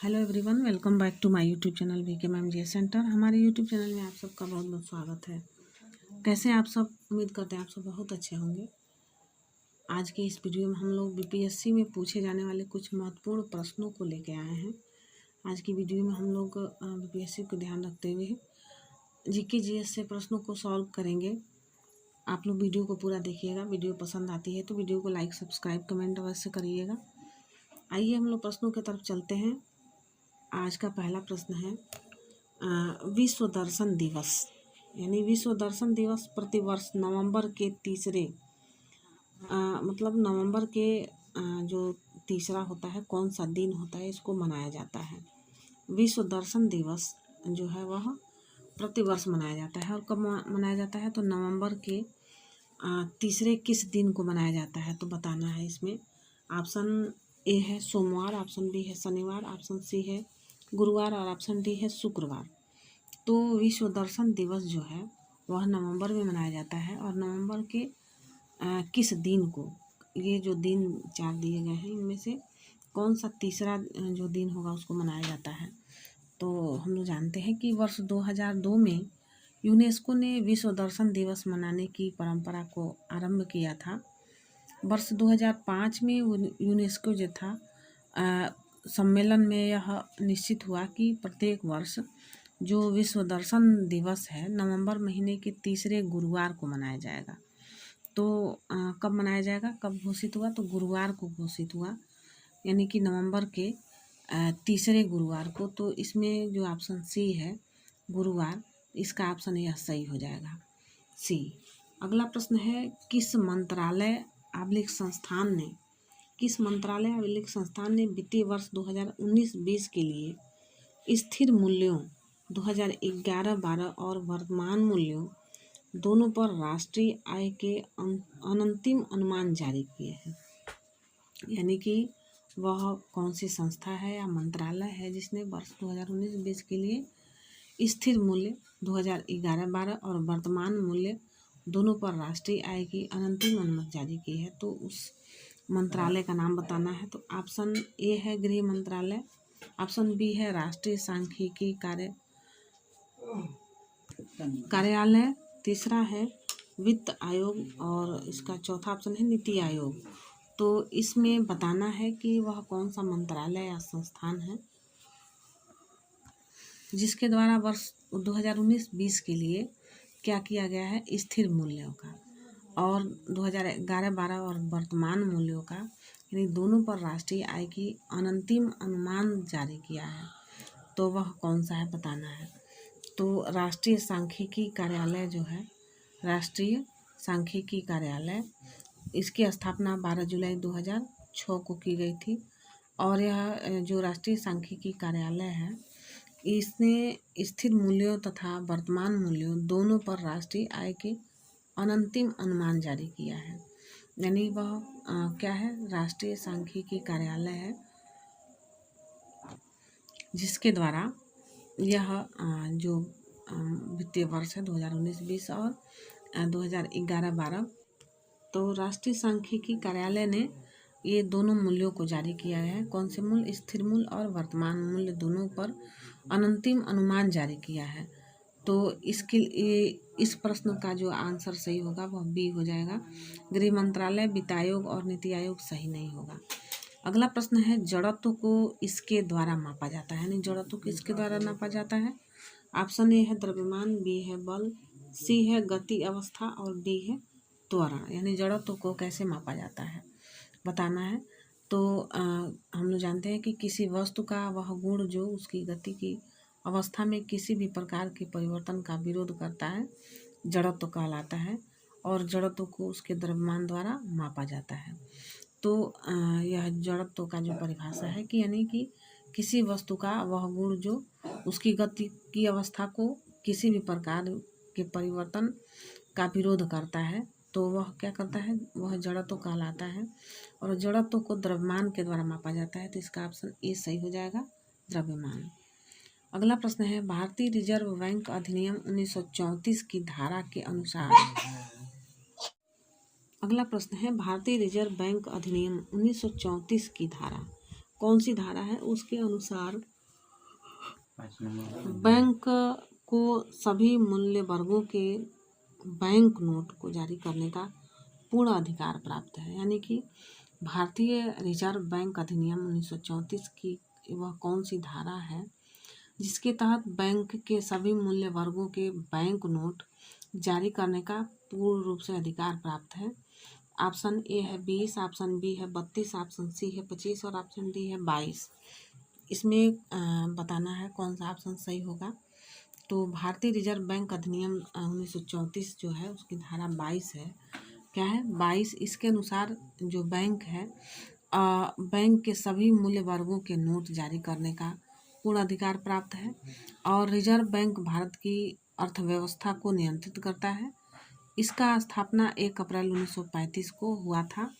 Hello everyone, welcome back to my YouTube channel VK ma'am J centre. हमारे YouTube channel में आप सबका बहुत बहुत स्वागत है। कैसे हैं आप सब? उम्मीद करते हैं आप सब बहुत अच्छे होंगे। आज के इस वीडियो में हम लोग बीपीएससी में पूछे जाने वाले कुछ महत्वपूर्ण प्रश्नों को लेके आए हैं। आज की वीडियो में हम लोग बीपीएससी को ध्यान रखते हुए जीके जीएस से प्रश्नों को सॉल्व करेंगे। आप लोग वीडियो को पूरा देखिएगा। वीडियो पसंद आती है तो वीडियो को लाइक, सब्सक्राइब, कमेंट अवश्य करिएगा। आइए हम लोग प्रश्नों की तरफ चलते हैं। आज का पहला प्रश्न है, विश्व दर्शन दिवस यानी विश्व दर्शन दिवस प्रतिवर्ष नवंबर के तीसरे मतलब नवंबर के जो तीसरा होता है, कौन सा दिन होता है, इसको मनाया जाता है। विश्व दर्शन दिवस जो है वह प्रतिवर्ष मनाया जाता है। और कब मनाया जाता है? तो नवंबर के तीसरे किस दिन को मनाया जाता है, तो बताना है। इसमें ऑप्शन ए है सोमवार, ऑप्शन बी है शनिवार, ऑप्शन सी है गुरुवार और ऑप्शन डी है शुक्रवार। तो विश्व दर्शन दिवस जो है वह नवंबर में मनाया जाता है। और नवंबर के किस दिन को, ये जो दिन 4 दिए गए हैं इनमें से कौन सा तीसरा जो दिन होगा उसको मनाया जाता है। तो हम लोग जानते हैं कि वर्ष 2002 में यूनेस्को ने विश्व दर्शन दिवस मनाने की परंपरा को आरंभ किया था। वर्ष 2005 में यूनेस्को जो था सम्मेलन में यह निश्चित हुआ कि प्रत्येक वर्ष जो विश्व दर्शन दिवस है नवंबर महीने के तीसरे गुरुवार को मनाया जाएगा। तो कब मनाया जाएगा, कब घोषित हुआ? तो गुरुवार को घोषित हुआ, यानी कि नवंबर के तीसरे गुरुवार को। तो इसमें जो ऑप्शन सी है गुरुवार, इसका ऑप्शन यह सही हो जाएगा, सी। अगला प्रश्न है, किस मंत्रालय संस्थान ने वित्तीय वर्ष 2019-20 के लिए स्थिर मूल्यों 2011-12 और वर्तमान मूल्यों दोनों पर राष्ट्रीय आय के अंतिम अनुमान जारी किए हैं। यानी कि वह कौन सी संस्था है या मंत्रालय है जिसने वर्ष 2019-20 के लिए स्थिर मूल्य 2011-12 और वर्तमान मूल्य दोनों पर राष्ट्रीय आय की अंतिम अनुमति जारी की है। तो उस मंत्रालय का नाम बताना है। तो ऑप्शन ए है गृह मंत्रालय, ऑप्शन बी है राष्ट्रीय सांख्यिकी कार्यालय, तीसरा है वित्त आयोग और इसका चौथा ऑप्शन है नीति आयोग। तो इसमें बताना है कि वह कौन सा मंत्रालय या संस्थान है जिसके द्वारा वर्ष 2019-20 के लिए क्या किया गया है, स्थिर मूल्यों का और 2011-12 और वर्तमान मूल्यों का, यानी दोनों पर राष्ट्रीय आय की अंतिम अनुमान जारी किया है। तो वह कौन सा है बताना है। तो राष्ट्रीय सांख्यिकी कार्यालय जो है, राष्ट्रीय सांख्यिकी कार्यालय, इसकी स्थापना 12 जुलाई 2006 को की गई थी। और यह जो राष्ट्रीय सांख्यिकी कार्यालय है इसने स्थिर मूल्यों तथा वर्तमान मूल्यों दोनों पर राष्ट्रीय आय के अंतिम अनुमान जारी किया है। यानी वह क्या है, राष्ट्रीय सांख्यिकी कार्यालय है जिसके द्वारा यह जो वित्तीय वर्ष है 2019-20 और 2011-12, तो राष्ट्रीय सांख्यिकी कार्यालय ने ये दोनों मूल्यों को जारी किया है। कौन से मूल्य? स्थिर मूल्य और वर्तमान मूल्य दोनों पर अंतिम अनुमान जारी किया है। तो इसके इस प्रश्न का जो आंसर सही होगा वह बी हो जाएगा, गृह मंत्रालय, वित्त आयोग और नीति आयोग सही नहीं होगा। अगला प्रश्न है, जड़त्व को इसके द्वारा मापा जाता है, यानी जड़त्व को इसके द्वारा नापा जाता है। ऑप्शन ए है द्रव्यमान, बी है बल, सी है गति अवस्था और डी है त्वरण। यानी जड़त्व को कैसे मापा जाता है बताना है। तो हम लोग जानते हैं कि किसी वस्तु का वह गुण जो उसकी गति की अवस्था में किसी भी प्रकार के परिवर्तन का विरोध करता है जड़त्व कहलाता है, और जड़त्व को उसके द्रव्यमान द्वारा मापा जाता है। तो यह जड़त्व का जो परिभाषा है कि यानी कि किसी वस्तु का वह गुण जो उसकी गति की अवस्था को किसी भी प्रकार के परिवर्तन का विरोध करता है, तो वह क्या करता है, वह जड़त्व कहलाता है। और जड़त्व को द्रव्यमान के द्वारा मापा जाता है। तो इसका ऑप्शन ए सही हो जाएगा, द्रव्यमान। अगला प्रश्न है, भारतीय रिजर्व बैंक अधिनियम 1934 की धारा के अनुसार अगला प्रश्न है, भारतीय रिजर्व बैंक अधिनियम 1934 की धारा कौन सी धारा है उसके अनुसार बैंक को सभी मूल्य वर्गों के बैंक नोट को जारी करने का पूर्ण अधिकार प्राप्त है। यानी कि भारतीय रिजर्व बैंक अधिनियम 1934 की वह कौन सी धारा है जिसके तहत बैंक के सभी मूल्य वर्गों के बैंक नोट जारी करने का पूर्ण रूप से अधिकार प्राप्त है। ऑप्शन ए है 20, ऑप्शन बी है 32, ऑप्शन सी है 25 और ऑप्शन डी है 22। इसमें बताना है कौन सा ऑप्शन सही होगा। तो भारतीय रिजर्व बैंक अधिनियम 1934 जो है उसकी धारा 22 है। क्या है 22? इसके अनुसार जो बैंक है बैंक के सभी मूल्य वर्गों के नोट जारी करने का पूर्ण अधिकार प्राप्त है और रिजर्व बैंक भारत की अर्थव्यवस्था को नियंत्रित करता है। इसका स्थापना 1 अप्रैल 1935 को हुआ था।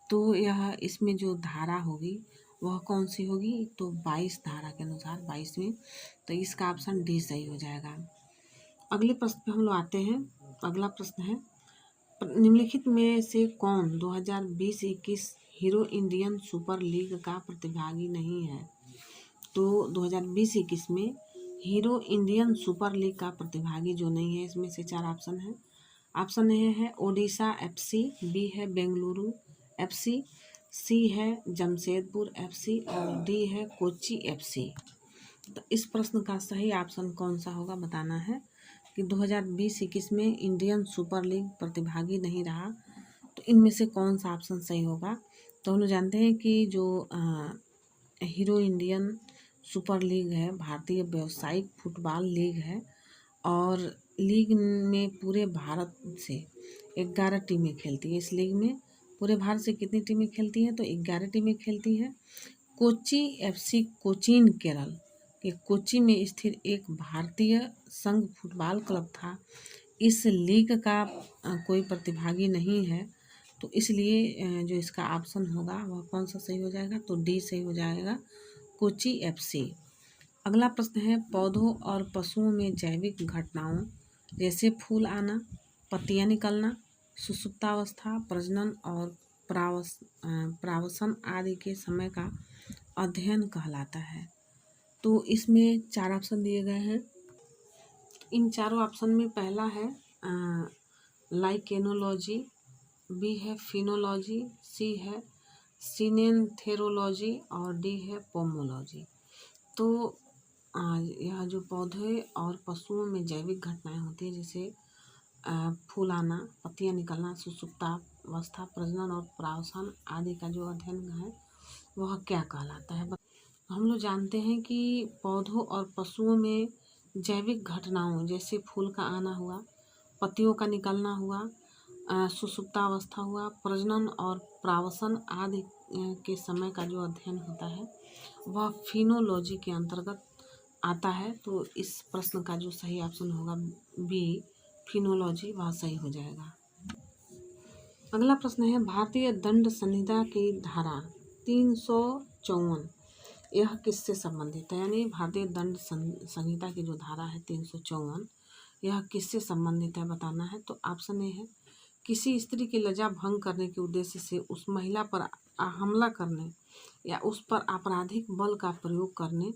तो यह इसमें जो धारा होगी वह कौन सी होगी? तो 22 धारा के अनुसार 22 में, तो इसका ऑप्शन डी सही हो जाएगा। अगले प्रश्न पे हम लोग आते हैं। अगला प्रश्न है निम्नलिखित में से कौन 2020-21 हीरो इंडियन सुपर लीग का प्रतिभागी नहीं है? तो 2020-21 में हीरो इंडियन सुपर लीग का प्रतिभागी जो नहीं है, इसमें से 4 ऑप्शन है। ऑप्शन ए है ओडिशा FC, बी है बेंगलुरु FC, सी है जमशेदपुर FC और डी है कोच्चि FC। तो इस प्रश्न का सही ऑप्शन कौन सा होगा बताना है कि 2020-21 में इंडियन सुपर लीग प्रतिभागी नहीं रहा, तो इनमें से कौन सा ऑप्शन सही होगा। तो हम लोग जानते हैं कि जो हीरो इंडियन सुपर लीग है भारतीय व्यावसायिक फुटबॉल लीग है और लीग में पूरे भारत से 11 टीमें खेलती है। इस लीग में पूरे भारत से कितनी टीमें खेलती हैं? तो 11 टीमें खेलती हैं। कोच्चि FC कोचीन केरल के कोच्चि में स्थित एक भारतीय संघ फुटबॉल क्लब था। इस लीग का कोई प्रतिभागी नहीं है, तो इसलिए जो इसका ऑप्शन होगा वह कौन सा सही हो जाएगा? तो डी सही हो जाएगा, कोच्चि FC। अगला प्रश्न है पौधों और पशुओं में जैविक घटनाओं जैसे फूल आना, पत्तियां निकलना, सुसुप्तावस्था, प्रजनन और प्रावसन आदि के समय का अध्ययन कहलाता है। तो इसमें 4 ऑप्शन दिए गए हैं। इन चारों ऑप्शन में पहला है लाइकेनोलॉजी, बी है फिनोलॉजी, सी है सिनेंथेरोलॉजी और डी है पोमोलॉजी। तो यह जो पौधे और पशुओं में जैविक घटनाएं होती है जैसे फूल आना, पत्तियां निकलना, सुसुप्तावस्था, प्रजनन और प्रावसन आदि का जो अध्ययन है वह क्या कहलाता है? हम लोग जानते हैं कि पौधों और पशुओं में जैविक घटनाओं जैसे फूल का आना हुआ, पत्तियों का निकलना हुआ, सुसुप्तावस्था हुआ, प्रजनन और प्रावसन आदि के समय का जो अध्ययन होता है वह फिनोलॉजी के अंतर्गत आता है। तो इस प्रश्न का जो सही ऑप्शन होगा बी फिनोलॉजी, वह सही हो जाएगा। अगला प्रश्न है भारतीय दंड संहिता की धारा 354 यह किससे संबंधित है? यानी भारतीय दंड संहिता की जो धारा है 354 यह किससे संबंधित है बताना है। तो ऑप्शन ए है किसी स्त्री की लज्जा भंग करने के उद्देश्य से उस महिला पर हमला करने या उस पर आपराधिक बल का प्रयोग करने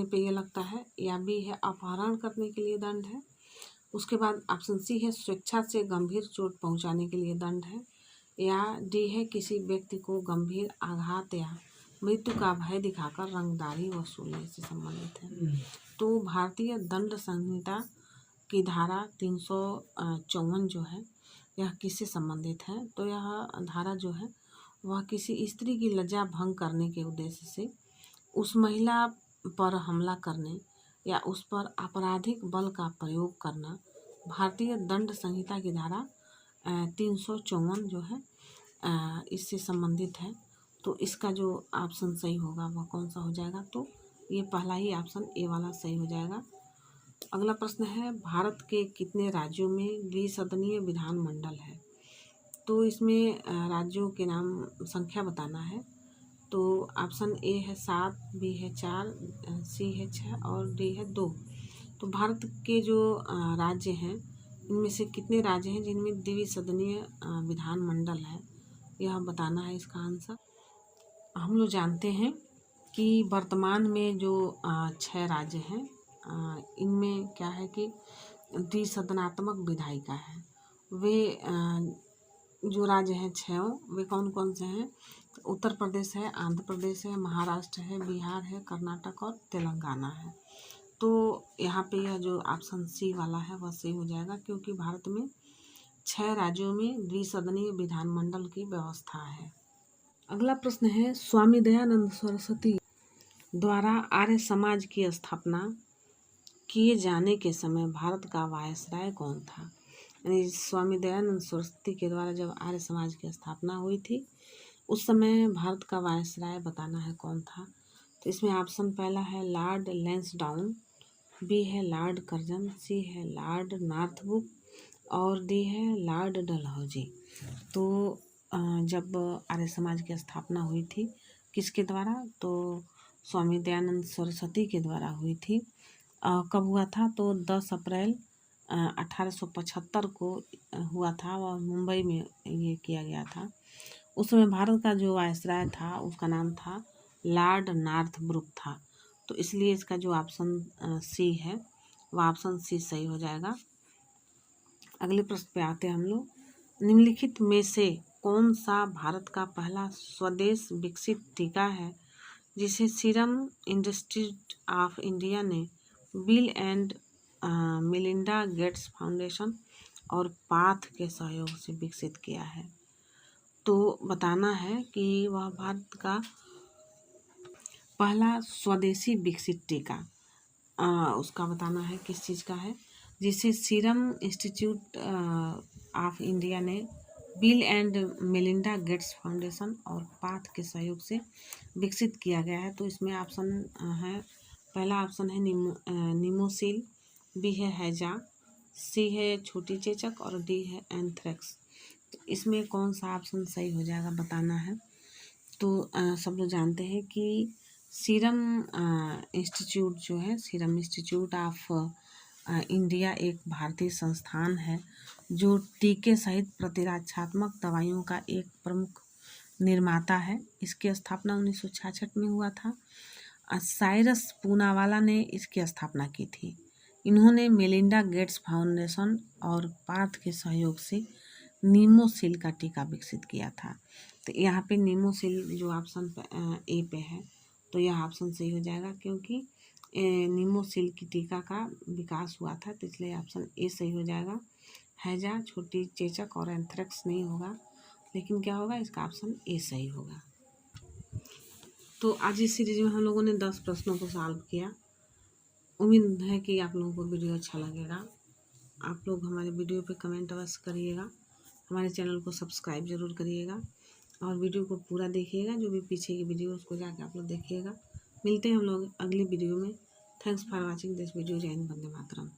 पे ये लगता है, या बी है अपहरण करने के लिए दंड है। उसके बाद ऑप्शन सी है स्वेच्छा से गंभीर चोट पहुंचाने के लिए दंड है, या डी है किसी व्यक्ति को गंभीर आघात या मृत्यु का भय दिखाकर रंगदारी वसूलने से संबंधित है। तो भारतीय दंड संहिता की धारा 354 जो है यह किससे संबंधित है? तो यह धारा जो है वह किसी स्त्री की लज्जा भंग करने के उद्देश्य से उस महिला पर हमला करने या उस पर आपराधिक बल का प्रयोग करना भारतीय दंड संहिता की धारा 354 जो है इससे संबंधित है। तो इसका जो ऑप्शन सही होगा वह कौन सा हो जाएगा? तो ये पहला ही ऑप्शन ए वाला सही हो जाएगा। अगला प्रश्न है भारत के कितने राज्यों में द्विसदनीय विधानमंडल है? तो इसमें राज्यों के नाम संख्या बताना है। तो ऑप्शन ए है 7, बी है 4, सी है 6 और डी है 2। तो भारत के जो राज्य हैं इनमें से कितने राज्य हैं जिनमें द्विसदनीय विधानमंडल है, यह बताना है इसका आंसर। हम लोग जानते हैं कि वर्तमान में जो 6 राज्य हैं, इनमें क्या है कि द्विसदनात्मक विधायिका है। वे जो राज्य हैं 6 वे कौन कौन से हैं? तो उत्तर प्रदेश है, आंध्र प्रदेश है, महाराष्ट्र है, बिहार है, कर्नाटक और तेलंगाना है। तो यहाँ पे यह जो ऑप्शन सी वाला है वह सही हो जाएगा, क्योंकि भारत में 6 राज्यों में द्विसदनीय विधानमंडल की व्यवस्था है। अगला प्रश्न है, स्वामी दयानंद सरस्वती द्वारा आर्य समाज की स्थापना किए जाने के समय भारत का वायसराय कौन था? यानी स्वामी दयानंद सरस्वती के द्वारा जब आर्य समाज की स्थापना हुई थी, उस समय भारत का वायसराय बताना है कौन था। तो इसमें ऑप्शन पहला है लॉर्ड लैंसडाउन, बी है लॉर्ड कर्जन, सी है लॉर्ड नॉर्थब्रुक और डी है लॉर्ड डलहौजी। तो जब आर्य समाज की स्थापना हुई थी किसके द्वारा? तो स्वामी दयानंद सरस्वती के द्वारा हुई थी। कब हुआ था? तो 10 अप्रैल 1875 को हुआ था और मुंबई में ये किया गया था। उस समय भारत का जो वायसराय था उसका नाम था लॉर्ड नॉर्थब्रुक था। तो इसलिए इसका जो ऑप्शन सी है वह ऑप्शन सी सही हो जाएगा। अगले प्रश्न पे आते हैं हम लोग। निम्नलिखित में से कौन सा भारत का पहला स्वदेश विकसित टीका है जिसे सीरम इंस्टीट्यूट ऑफ इंडिया ने bill and Melinda Gates foundation और पाथ के सहयोग से विकसित किया है? तो बताना है कि वह भारत का पहला स्वदेशी विकसित टीका उसका बताना है किस चीज़ का है, जिसे सीरम इंस्टीट्यूट ऑफ इंडिया ने bill and Melinda Gates foundation और पाथ के सहयोग से विकसित किया गया है। तो इसमें ऑप्शन है, पहला ऑप्शन है निमोसिल, बी है हैजा, सी है छोटी चेचक और डी है एंथ्रेक्स। तो इसमें कौन सा ऑप्शन सही हो जाएगा बताना है। तो सब लोग जानते हैं कि सीरम इंस्टीट्यूट जो है, सीरम इंस्टीट्यूट ऑफ इंडिया एक भारतीय संस्थान है जो टीके सहित प्रतिरक्षात्मक दवाइयों का एक प्रमुख निर्माता है। इसकी स्थापना 1966 में हुआ था। साइरस पूनावाला ने इसकी स्थापना की थी। इन्होंने मेलिंडा गेट्स फाउंडेशन और पाथ के सहयोग से नीमोसिल का टीका विकसित किया था। तो यहाँ पे नीमोसिल जो ऑप्शन ए पे है, तो यह ऑप्शन सही हो जाएगा, क्योंकि नीमोसिल की टीका का विकास हुआ था, तो इसलिए ऑप्शन ए सही हो जाएगा। हैजा, छोटी चेचक और एंथ्रेक्स नहीं होगा, लेकिन क्या होगा? इसका ऑप्शन ए सही होगा। तो आज इस सीरीज में हम लोगों ने 10 प्रश्नों को सॉल्व किया। उम्मीद है कि आप लोगों को वीडियो अच्छा लगेगा। आप लोग हमारे वीडियो पे कमेंट अवश्य करिएगा, हमारे चैनल को सब्सक्राइब ज़रूर करिएगा और वीडियो को पूरा देखिएगा। जो भी पीछे की वीडियो उसको जाके आप लोग देखिएगा। मिलते हैं हम लोग अगली वीडियो में। Thanks for watching this video. जय हिंद, वंदे मातरम।